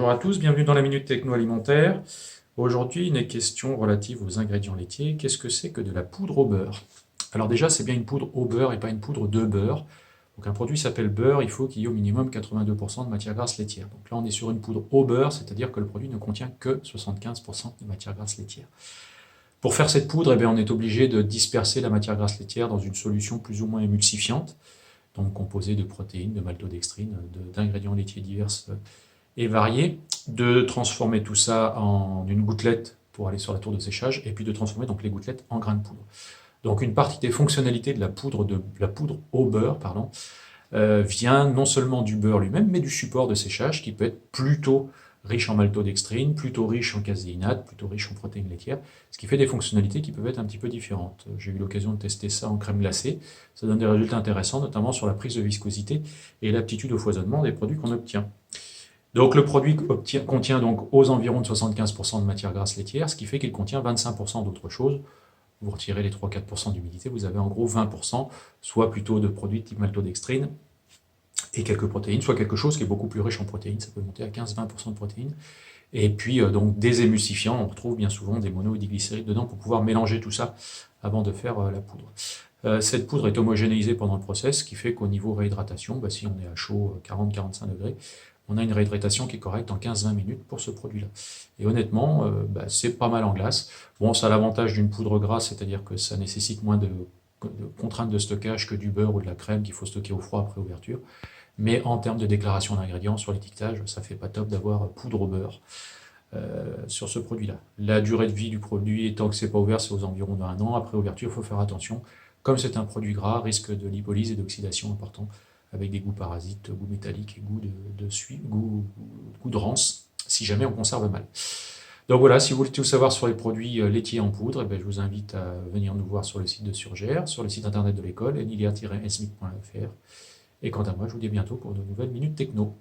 Bonjour à tous, bienvenue dans la Minute Techno Alimentaire. Aujourd'hui, une question relative aux ingrédients laitiers. Qu'est-ce que c'est que de la poudre au beurre? Alors déjà, c'est bien une poudre au beurre et pas une poudre de beurre. Donc un produit s'appelle beurre, il faut qu'il y ait au minimum 82% de matière grasse laitière. Donc là, on est sur une poudre au beurre, c'est-à-dire que le produit ne contient que 75% de matière grasse laitière. Pour faire cette poudre, on est obligé de disperser la matière grasse laitière dans une solution plus ou moins émulsifiante, donc composée de protéines, de maltodextrine, d'ingrédients laitiers divers et variés, de transformer tout ça en une gouttelette pour aller sur la tour de séchage, et puis de transformer donc les gouttelettes en grains de poudre. Donc une partie des fonctionnalités de la poudre au beurre, vient non seulement du beurre lui-même, mais du support de séchage qui peut être plutôt riche en maltodextrine, plutôt riche en caséinate, plutôt riche en protéines laitières, ce qui fait des fonctionnalités qui peuvent être un petit peu différentes. J'ai eu l'occasion de tester ça en crème glacée, ça donne des résultats intéressants, notamment sur la prise de viscosité et l'aptitude au foisonnement des produits qu'on obtient. Donc le produit contient donc aux environs de 75% de matière grasse laitière, ce qui fait qu'il contient 25% d'autres choses. Vous retirez les 3-4% d'humidité, vous avez en gros 20%, soit plutôt de produits type maltodextrine et quelques protéines, soit quelque chose qui est beaucoup plus riche en protéines, ça peut monter à 15-20% de protéines. Et puis donc des émulsifiants, on retrouve bien souvent des mono et des glycérides dedans pour pouvoir mélanger tout ça avant de faire la poudre. Cette poudre est homogénéisée pendant le process, ce qui fait qu'au niveau réhydratation, si on est à chaud 40-45 degrés, on a une réhydratation qui est correcte en 15-20 minutes pour ce produit-là. Et honnêtement, c'est pas mal en glace. Bon, ça a l'avantage d'une poudre grasse, c'est-à-dire que ça nécessite moins de contraintes de stockage que du beurre ou de la crème qu'il faut stocker au froid après ouverture. Mais en termes de déclaration d'ingrédients sur l'étiquetage, ça fait pas top d'avoir poudre au beurre sur ce produit-là. La durée de vie du produit, tant que c'est pas ouvert, c'est aux environs d'1 an. Après ouverture, il faut faire attention. Comme c'est un produit gras, risque de lipolyse et d'oxydation important, avec des goûts parasites, goûts métalliques et goût de rance, si jamais on conserve mal. Donc voilà, si vous voulez tout savoir sur les produits laitiers en poudre, je vous invite à venir nous voir sur le site de Surgère, sur le site internet de l'école, enilia-smith.fr. Et quant à moi, je vous dis à bientôt pour de nouvelles Minutes Techno.